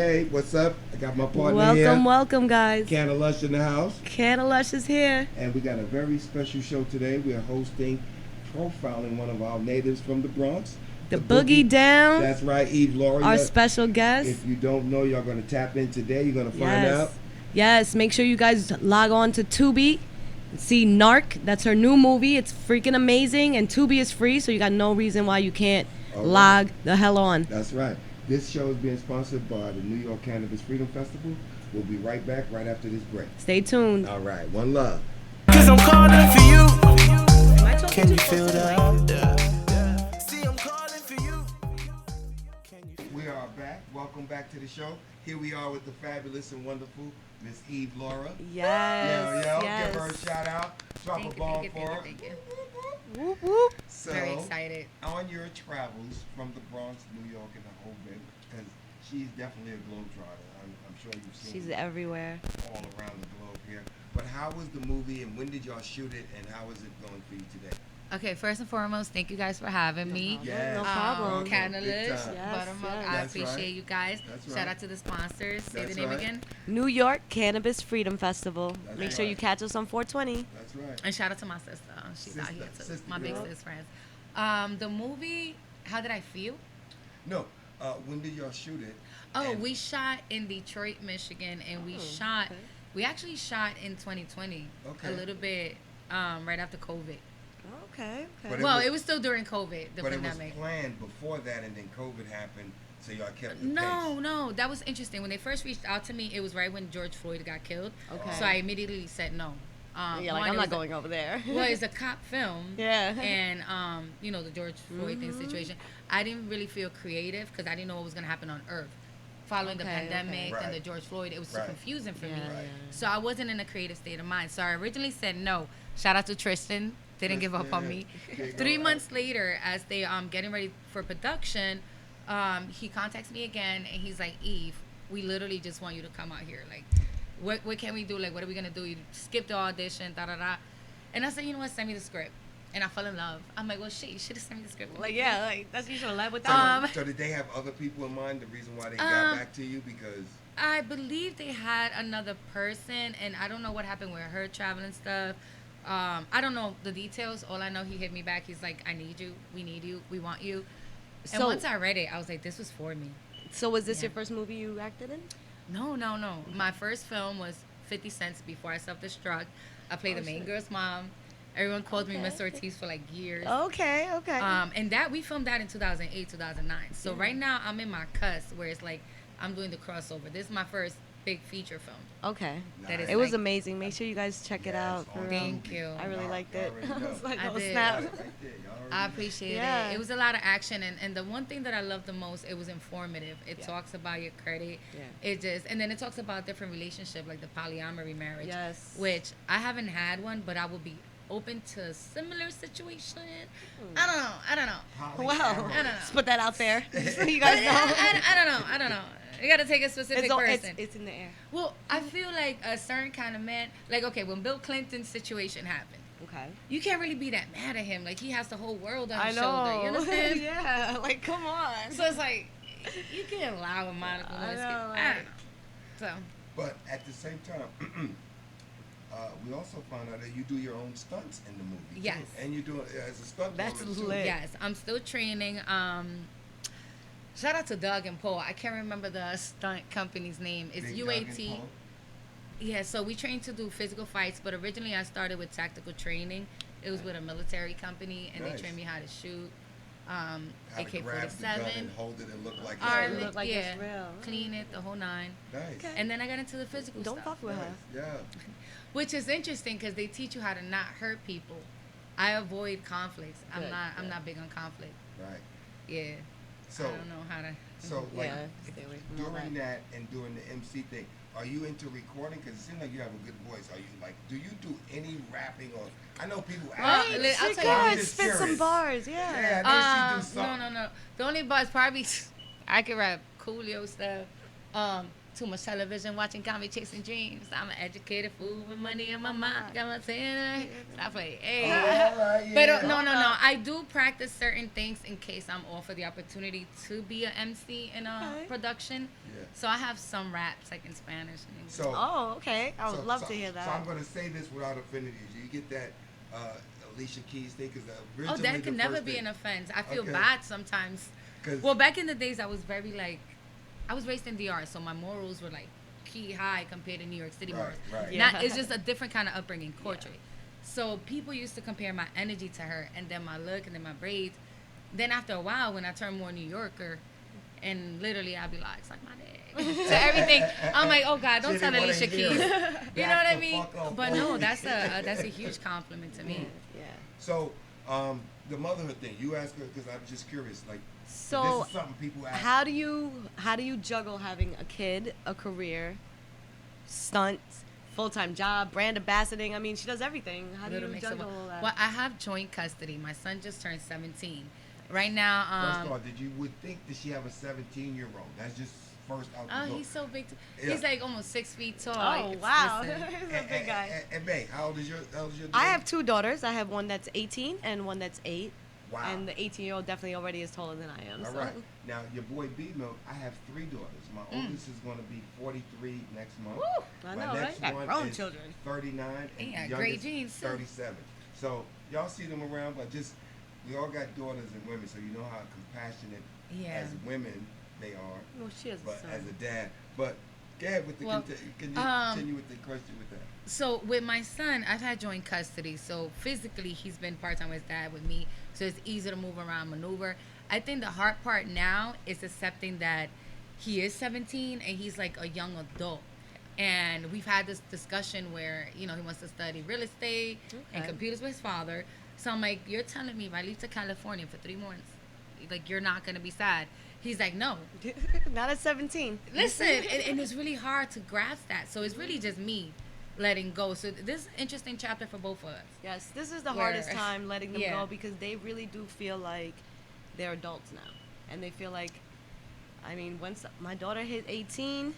Yay, what's up? I got my partner here. Welcome, guys. CannaLush in the house. CannaLush is here. And we got a very special show today. We are hosting, profiling one of our natives from the Bronx. The Boogie Down. That's right, Eve Lora. Our special guest. If you don't know, you're going to tap in today. You're going to find out. Yes, make sure you guys log on to Tubi. See Narc. That's her new movie. It's freaking amazing. And Tubi is free, so you got no reason why you can't log the hell on. That's right. This show is being sponsored by the New York Cannabis Freedom Festival. We'll be right back right after this break. Stay tuned. All right. One love. Cause I'm calling for you. Can you feel that? See, I'm calling for you. We are back. Welcome back to the show. Here we are with the fabulous and wonderful Miss Eve Lora. Yes. Give her a shout out. Drop a bomb for her. Thank you. Whoop, whoop. So, very excited. On your travels from the Bronx, New York, and the whole bit, because she's definitely a globetrotter. I'm sure you've seen She's her everywhere. all around the globe here. But how was the movie, and when did y'all shoot it, and how is it going for you today? Okay, first and foremost, thank you guys for having me. Yes. No problem. CannaLush, Yes, Buttermilk. yes. I That's appreciate right. you guys. That's Shout right. out to the sponsors. Say That's the name right. again. New York Cannabis Freedom Festival. That's Make sure right. you catch us on 420. That's right. And shout out to my sister. She's out here too. Sister My big girl. sis friends. The movie, how did I feel? No. When did y'all shoot it? Oh, And- we shot in Detroit, Michigan, and we actually shot in 2020. Okay. A little bit right after COVID. Okay. But Well, it was still during COVID, the but pandemic. it was planned before that, and then COVID happened, so y'all kept the No, that was interesting. When they first reached out to me, it was right when George Floyd got killed. Okay. So I immediately said no. Yeah, like, I'm not going over there. Well, it's a cop film. Yeah. And, the George Floyd thing situation. I didn't really feel creative because I didn't know what was going to happen on Earth. Following the pandemic Right. and the George Floyd, it was too Right. confusing for me. Right. So I wasn't in a creative state of mind. So I originally said no. Shout out to Tristan. Didn't give up on me. There you go. 3 months later, as they getting ready for production, he contacts me again and he's like, Eve, we literally just want you to come out here. Like, what can we do? Like, what are we gonna do? You skip the audition, da da da. And I said, you know what? Send me the script. And I fell in love. I'm like, well, shit, you should have sent me the script. Like, yeah, like, that's you should have led with that. So did they have other people in mind? The reason why they got back to you because I believe they had another person, and I don't know what happened with her traveling stuff. I don't know the details. All I know, he hit me back. He's like, I need you. We need you. We want you. And So- once I read it, I was like, this was for me. So was this your first movie you acted in? No. My first film was 50 Cents Before I Self-Destruct. I played the main girl's mom. Everyone called me Miss Ortiz for like years. Okay. And that we filmed that in 2008, 2009. So right now I'm in my cusp where it's like I'm doing the crossover. This is my first big feature film. Okay. That is It was like- amazing. Make sure you guys check it out. For real. Thank you. I really liked it. Y'all already I was like, I oh, did. snap. I appreciate Yeah. it. It was a lot of action, and the one thing that I loved the most, it was informative. It talks about your credit. Yeah. And then it talks about different relationship, like the polyamory marriage. Yes. Which I haven't had one, but I will be open to a similar situation. I don't know. Wow. I don't know. Let's put that out there. So you But guys know. I don't know. You got to take a specific person. It's in the air. Well, I feel like a certain kind of man, like, okay, when Bill Clinton's situation happened, Okay. you can't really be that mad at him. Like, he has the whole world on I his know. shoulder. You understand? Yeah. Like, come on. So it's like, you can't allow a Monica I Lewinsky. know, I like- don't know. So, But at the same time, we also found out that you do your own stunts in the movie. Yes. Too. And you do it as a stunt That's woman, too. lit. yes, I'm still training. Shout out to Doug and Paul. I can't remember the stunt company's name. It's Big Doug and UAT. Paul. Yeah, so we train to do physical fights, but originally I started with tactical training. It was with a military company, and Nice. they trained me how to shoot. How to grab the gun AK-47. and hold it and look like Our it's real. look like yeah, it's real. clean it, the whole nine. Nice. Okay. And then I got into the physical Don't stuff. fuck with her. Yeah. Which is interesting because they teach you how to not hurt people. I avoid conflicts. I'm Good, not good. big on conflict. Right. Yeah. So, I don't know how to. so like Yeah. Stay away from all during that. that and doing the MC thing, are you into recording? Because it seems like you have a good voice. Are you like, do you do any rapping or? I know people ask. Well, Right, I'll she tell you, I'm could just spit some curious. bars, yeah. Yeah, I know she do No, something. no. The only bars probably I could rap Coolio stuff. too much television watching, got me chasing dreams. I'm an educated fool with money in my mind. Got my saying, stop playing. Hey. Alright, But yeah. no. I do practice certain things in case I'm offered the opportunity to be an MC in a production. Yeah. So I have some raps like in Spanish and English. So, Oh, okay. I would love to hear that. So I'm gonna say this without offending you. You get that Alicia Keys thing? Because Oh, that can never be an offense. I feel Okay. bad sometimes. 'Cause- Well, back in the days, I was very like, I was raised in DR, so my morals were like key high compared to New York City morals. Right. Yeah. It's just a different kind of upbringing, culture. So people used to compare my energy to her, and then my look, and then my braids. Then after a while, when I turned more New Yorker, and literally I'd be like, suck my dick. So everything, I'm like, oh God, don't She tell didn't wanna Alicia hear Keys. it. You know what I Back the mean? fuck up But on no, me. that's a huge compliment to me. Yeah. So, the motherhood thing, you asked her because I'm just curious. Like, So, this is something people ask. how do you juggle having a kid, a career, stunts, full-time job, brand ambassadoring? I mean, she does everything. How do Little you mix of juggle both. all that? Well, I have joint custody. My son just turned 17. Right now, First of all, would think that she have a 17-year-old? That's just first out the oh, door. he's so big. Yeah. He's like almost 6 feet tall. Oh, It's- wow. listen. He's a big guy. And babe, how old is your I have two daughters. I have one that's 18 and one that's 8. Wow. And the 18-year-old definitely already is taller than I am. All so. right. Now, your boy Bmilk, I have 3 daughters. My oldest is going to be 43 next month. Woo, I My know, next right? Got one grown is children. 39, and Yeah, youngest great genes, too. 37. So, y'all see them around, but just, we all got daughters and women, so you know how compassionate Yeah. as women they are, Well, she has a but son. as a dad. But, go ahead with the, Well, can you continue with the question with that? So with my son, I've had joint custody. So physically, he's been part-time with his dad with me. So it's easy to move around, maneuver. I think the hard part now is accepting that he is 17 and he's like a young adult. And we've had this discussion where, he wants to study real estate and Okay. computers with his father. So I'm like, you're telling me if I leave to California for 3 months, like, you're not going to be sad. He's like, no. Not at 17. Listen, and it's really hard to grasp that. So it's really just me letting go. So this is an interesting chapter for both of us. Yes, this is the Where- hardest time letting them Yeah. go because they really do feel like they're adults now. And they feel like, I mean, once my daughter hit 18,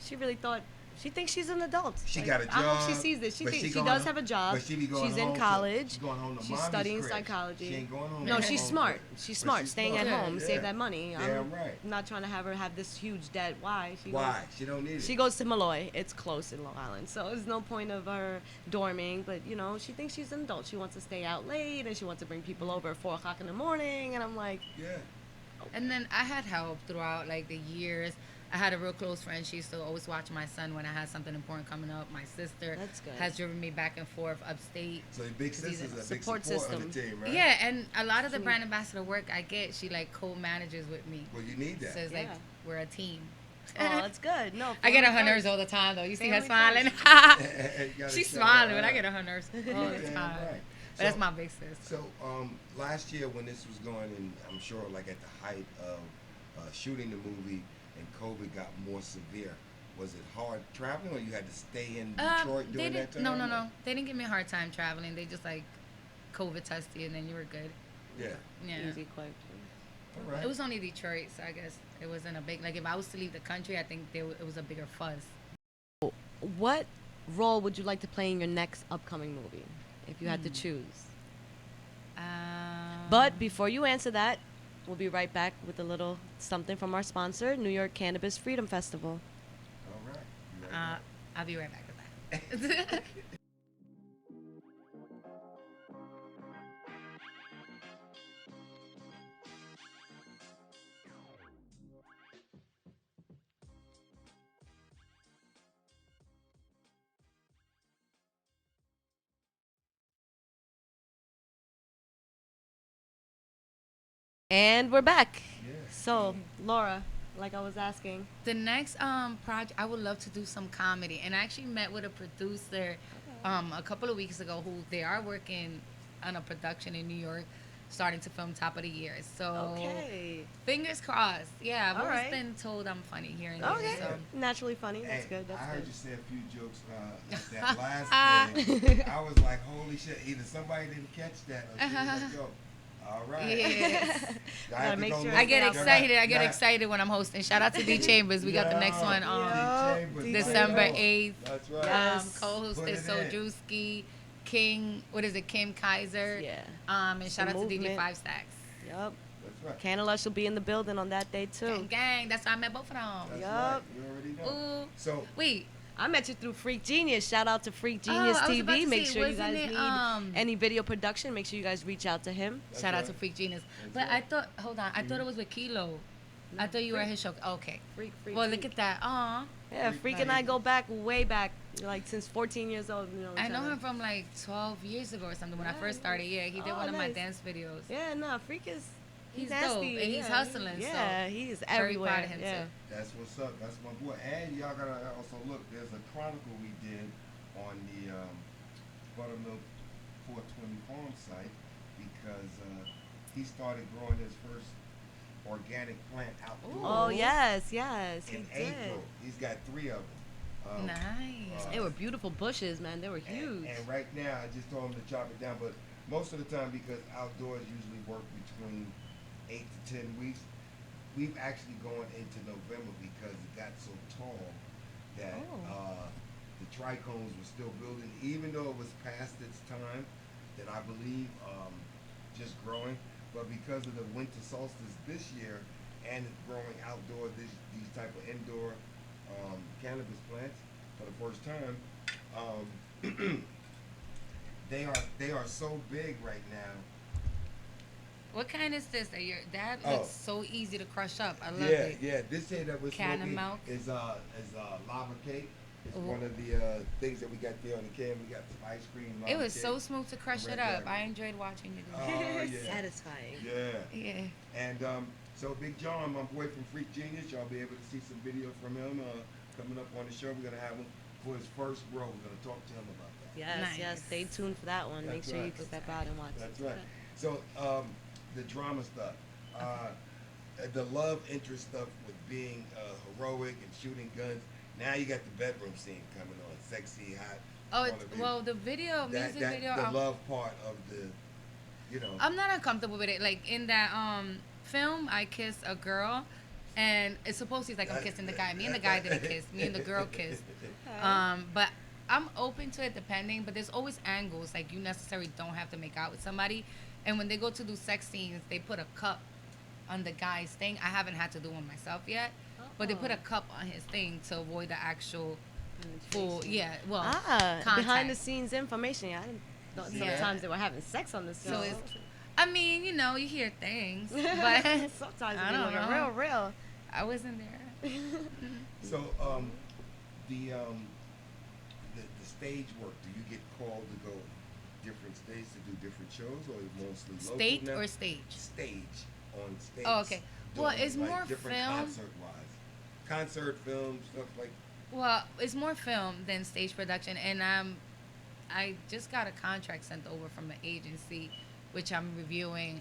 she really thought, she thinks she's an adult. She Like, got a I hope she job, sees this. She but thinks she she going does to- have a job. but she be going She's home in to- college. she's going home to She's mommy's studying crib. psychology. She ain't going home No, to she's mom's smart. crib. She's But smart, she's staying smart. at home, Yeah. save that money. Damn right. Not trying to have her have this huge debt. Why? Why? She don't need it. She goes to Malloy. It's close in Long Island, so there's no point of her dorming. But she thinks she's an adult. She wants to stay out late, and she wants to bring people over at 4:00 in the morning. And I'm like, Yeah. And then I had help throughout like the years. I had a real close friend. She used to always watch my son when I had something important coming up. My sister That's good. has driven me back and forth upstate. So your big sister's a big support support on the system. team, right? Yeah, and a lot of the brand ambassador work I get, she like co-manages with me. Well, you need that. So it's like Yeah. we're a team. oh, that's good. No, I get on her family nerves first. all the time though. You see her Family smiling. You gotta She's show smiling, her but I up. get on her nerves all the Damn time. right. But that's So- my big sis. So, last year when this was going, and I'm sure like at the height of shooting the movie and COVID got more severe, was it hard traveling or you had to stay in Detroit They during that didn't. time? No. They didn't give me a hard time traveling. They just like COVID test you and then you were good. Yeah. Yeah. Easy, quick. All right. It was only Detroit, so I guess it wasn't a big. Like if I was to leave the country, I think it was a bigger fuzz. What role would you like to play in your next upcoming movie, if you had Hmm. to choose? Um, But before you answer that, we'll be right back with a little something from our sponsor, New York Cannabis Freedom Festival. All right. You ready? I'll be right back with that. And we're back. Yeah. So, Laura, like I was asking, The next project, I would love to do some comedy, and I actually met with a producer a couple of weeks ago who they are working on a production in New York, starting to film top of the year. So okay, fingers crossed. Yeah, I've All always right. been told I'm funny here and okay, there. So. naturally funny. That's Hey, good. That's I heard good. you say a few jokes at that last thing. I was like, holy shit, either somebody didn't catch that or she was like, yo, all right. Yeah. Gotta make sure I get Yeah. excited. I get excited when I'm hosting. Shout out to D Chambers. We got the next one December 8th. That's right. Yes. Co-host Put is it in. Sojewski, King. What is it? Kim Kaiser. Yeah. And It's shout the out to DJ movement. Five Stacks. Yup. That's right. CannaLush will be in the building on that day too. Gang, gang. That's why I met both of them. That's Yup. right. You already know. Ooh. So Wait. I met you through Freak Genius. Shout out to Freak Genius I was about TV. to Make say, sure you wasn't guys it, need any video production. Make sure you guys reach out to him. Shout out right. to Freak Genius. That's But right. I thought, hold on, I thought it was with Kilo. I thought you were at his show. Okay. Freak. Well, look at that. Aw. Yeah, Freak Freak and I Night. go back, way back, like since 14 years old. You know. I know tryna- him from like 12 years ago or something when I Yeah, first started. Yeah, he did Oh, one of my nice. dance videos. Yeah, no, Freak is. He's nasty. dope, and he's yeah, hustling, so Yeah, he is very everywhere. proud of him, yeah. too. that's what's up. That's my boy. And y'all gotta also look. There's a chronicle we did on the Buttermilk 420 farm site because he started growing his first organic plant outdoors Oh yes, yes, he in did. April. He's got 3 of them. Nice. They were beautiful bushes, man. They were huge. And right now, I just told him to chop it down, but most of the time, because outdoors usually work between 8 to 10 weeks, we've actually gone into November because it got so tall that the trichomes were still building, even though it was past its time, that I believe just growing. But because of the winter solstice this year and it's growing outdoor, these type of indoor cannabis plants for the first time, they are so big right now. What kind is this? That Oh. looks so easy to crush up. I love Yeah, it. yeah. This here that we're Canna smoking milk. is lava cake. It's Ooh. one of the things that we got there on the can. We got some ice cream. It lava was cake. so smooth to crush Red it up. Dragon. I enjoyed watching you do Oh, that. yeah. Satisfying. Yeah. Yeah. And so Big John, my boy from Freak Genius, y'all be able to see some video from him coming up on the show. We're gonna have him for his first grow. We're gonna talk to him about that. Yes, Nice. yes. Stay tuned for that one. Make That's sure you right. step out and watch. That's right. So the drama stuff, the love interest stuff with being heroic and shooting guns. Now you got the bedroom scene coming on, sexy, hot. Oh, wanna be- well, the video, music video. the love part of the, you know. I'm not uncomfortable with it. Like in that film, I kissed a girl, and it's supposed to be like I'm kissing the guy. Me and the guy didn't kiss. Me and the girl kissed. But I'm open to it depending. But there's always angles. Like you necessarily don't have to make out with somebody. And when they go to do sex scenes, they put a cup on the guy's thing. I haven't had to do one myself yet, but they put a cup on his thing to avoid the actual full. Yeah, well, behind the contact. scenes information. Yeah, I didn't know Yeah. sometimes they were having sex on the set. So it's, I mean, you know, you hear things, but sometimes I they don't look know. real. I wasn't there. So the stage work. Do you get called to go different states to do different shows, or mostly local State now? or stage? Stage on stage. Oh, okay. Well, doing, it's more different film. concert film stuff like. Well, it's more film than stage production, and I just got a contract sent over from an agency, which I'm reviewing.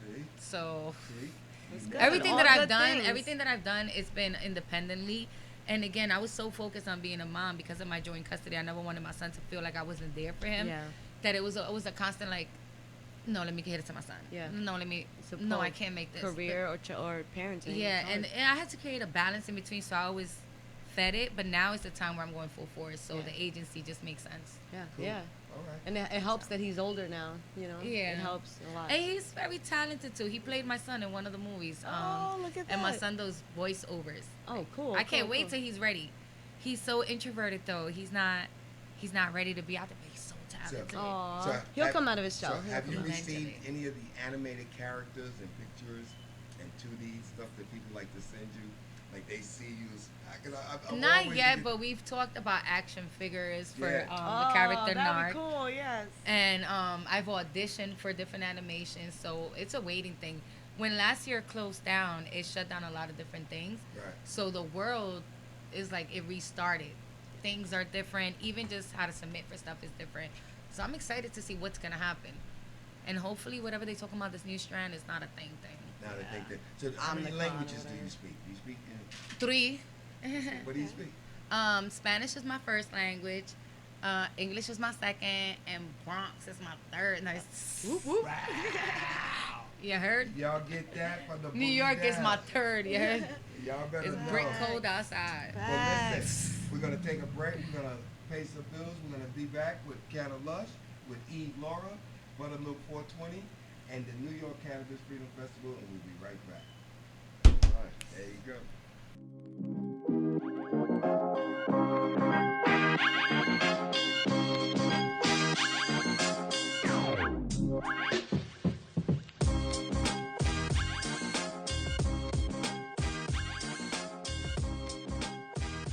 See, So see. It's good. everything All that I've good done, things. everything that I've done, it's been independently. And again, I was so focused on being a mom because of my joint custody. I never wanted my son to feel like I wasn't there for him. Yeah. That it was a constant like, no, let me get it to my son. Yeah. No, let me. It's a No, I both can't make this. career or parenting. Yeah, It's and hard. I had to create a balance in between, so I always fed it. But now is the time where I'm going full force, so Yeah. the agency just makes sense. yeah, Cool. yeah. All right. And it helps that he's older now. You know. Yeah. It helps a lot. And he's very talented too. He played my son in one of the movies. Oh, look at And my that. son does voiceovers. Oh, cool. I can't cool, wait cool. till he's ready. He's so introverted though. He's not ready to be out there, but he's so talented. Aw. So He'll have- come out of his shell. So He'll have come you out. received Eventually. any of the animated characters and pictures and 2D stuff that people like to send you? Like they see you? 'Cause I'm Not always yet, get- but we've talked about action figures for Yeah. the character that'd Narc. be cool. Yes. And I've auditioned for different animations, so it's a waiting thing. When last year closed down, it shut down a lot of different things. Right. So the world is like it restarted. Things are different. Even just how to submit for stuff is different. So I'm excited to see what's gonna happen, and hopefully whatever they talking about this new strand is not a thing. Now they think that. So how I'm many the languages clown do over you speak? Do you speak? 3. What do you speak? Spanish is my first language. English is my second, and Bronx is my third. Nice. Whoop, whoop. You heard? Y'all get that from the New boogie York is down. my third. You heard? Y'all better It's know. brick cold outside. But listen, we're gonna take a break. We're gonna pay some bills. We're gonna be back with CannaLush, with Eve Lora, Buttermilk 420, and the New York Cannabis Freedom Festival, and we'll be right back. All right, there you go.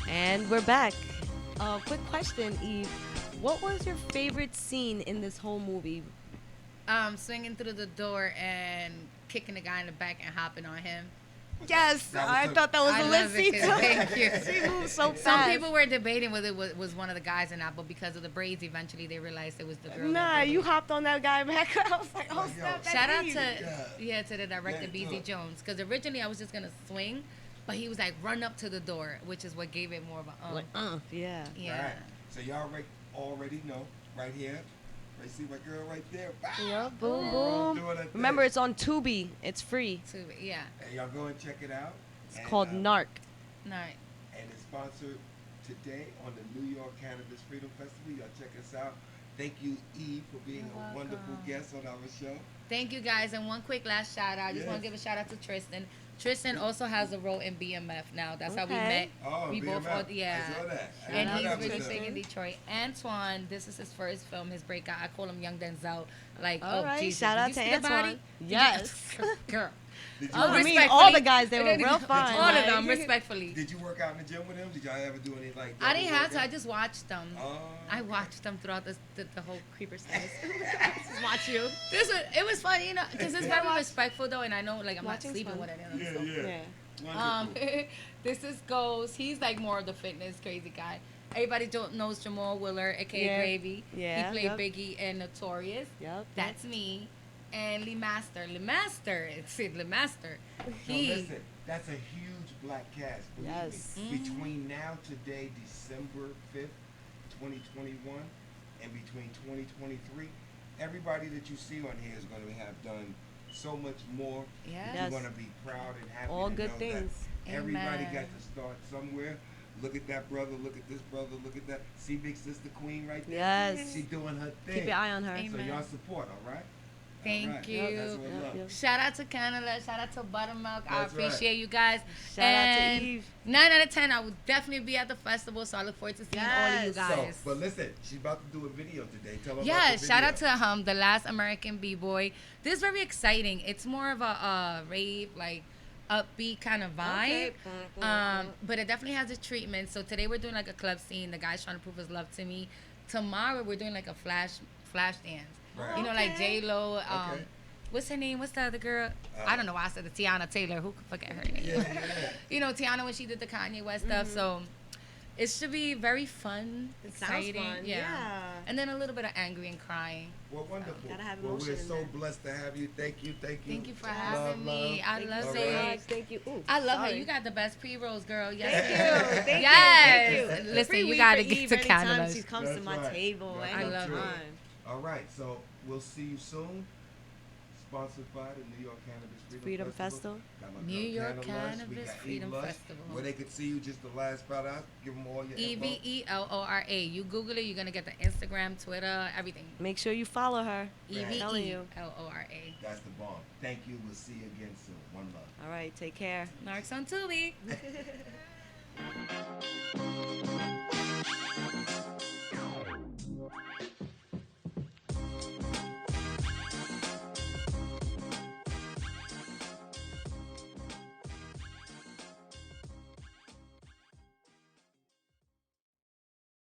And we're back. Quick question, Eve. What was your favorite scene in this whole movie? Swinging through the door and kicking the guy in the back and hopping on him. Yes, That was I the- thought that was I a love lit scene it, too. 'cause thank you. She moved so fast. Some people were debating whether it was one of the guys or not, but because of the braids, eventually they realized it was the girl. Nah, that you did it. hopped on that guy back. I was like, oh Like, yo, snap! Shout out Eve. to the director Yeah, BZ look. Jones, because originally I was just gonna swing, but he was like run up to the door, which is what gave it more of a Like, yeah. yeah. All right. So y'all already know right here. Right, see my girl right there. Bow. Yeah, boom, Boom. boom. Doing her Remember, thing. it's on Tubi. It's free. Yeah. And y'all go and check it out. It's And, called Narc. All right. And it's sponsored today on the New York Cannabis Freedom Festival. Y'all check us out. Thank you, Eve, for being You're a wonderful welcome. guest on our show. Thank you guys, and one quick last shout out. I just want to Yes. give a shout out to Tristan. Tristan also has a role in BMF now. That's how we Okay. met. Oh, We both BMF. all- yeah. I saw that. I And didn't know he's that was really a- big in Detroit. Antoine, this is his first film, his breakout. I call him Young Denzel. Like, All oh, right, Jesus. shout Did out you to see the body? Antoine. Yes. Girl. Did you, Oh, I work, mean, all the guys, they were Did you- real fine. All of like- them, respectfully. did you work out in the gym with him? Did y'all ever do any like? I didn't double have to. I workout? just watched them. Oh. I watched them throughout the whole creeper status. Just watch you. It was funny, you know, because it's very respectful though, and I know like I'm not Watching's sleeping fun. with it. Yeah, So. yeah. Yeah. Wonderful. This is Ghost. He's like more of the fitness crazy guy. Everybody knows Jamal Willer, aka Yeah. Gravy. Yeah, He played yep. Biggie and Notorious. Yep. That's me. And Lee Master. It's Lee Master. So listen, that's a huge black cast. Believe Yes. me. Between now today, December 5th, 2021, and between 2023, everybody that you see on here is going to have done so much more. Yeah. Yes. You're going to be proud and happy. All to good know things. That everybody Amen. got to start somewhere. Look at that brother. Look at this brother. Look at that. See Big Sister Queen right there? Yes. She doing her thing. Keep your eye on her. Amen. So y'all support, all right? Thank All right. you. That's what Yep, love. yep. Shout out to CannaLush. Shout out to Buttermilk. I That's right. appreciate you guys. Shout out to And Eve. 9 out of 10. I will definitely be at the festival, so I look forward to seeing all of you Yes. guys. So, but listen, she's about to do a video today. Tell her Yeah, about the shout out video. to The Last American B-Boy. This is very exciting. It's more of a rave, like upbeat kind of vibe. Okay. But it definitely has a treatment. So today we're doing like a club scene. The guy's trying to prove his love to me. Tomorrow we're doing like a flash dance. Right. You know, like Okay. J-Lo. Okay. What's her name? What's the other girl? I don't know why I said the Tiana Taylor. Who could forget her name? Yeah, yeah. You know, Tiana when she did the Kanye West stuff. So it should be very fun, It sounds exciting. fun, yeah. And then a little bit of angry and crying. Well, wonderful. Gotta have well, emotion we're in so there. blessed to have you. Thank you. Thank you. Thank you for Love, having me. love. I Thank love you All so it. right. much. Thank you. Ooh, I love sorry. it. You got the best pre-rolls, girl. Thank Yes, you. Thank Yes. you. Thank you. Listen, Free you weed gotta for get Eve to anytime CannaLush. she comes That's to my right. table. That's I love true. anytime. All right, so we'll see you soon. Sponsored by the New York Cannabis Freedom Festival. Festival. Got my New girl York CannaLush. We Cannabis got Freedom Eve Lush, Festival. Where they could see you, just the last spot out. Give them all your info. EVELORA. You Google it, you're gonna get the Instagram, Twitter, everything. Make sure you follow her. Right. I'm telling you. EVELORA. That's the bomb. Thank you. We'll see you again soon. One love. All right, take care. Narcs on Tubi.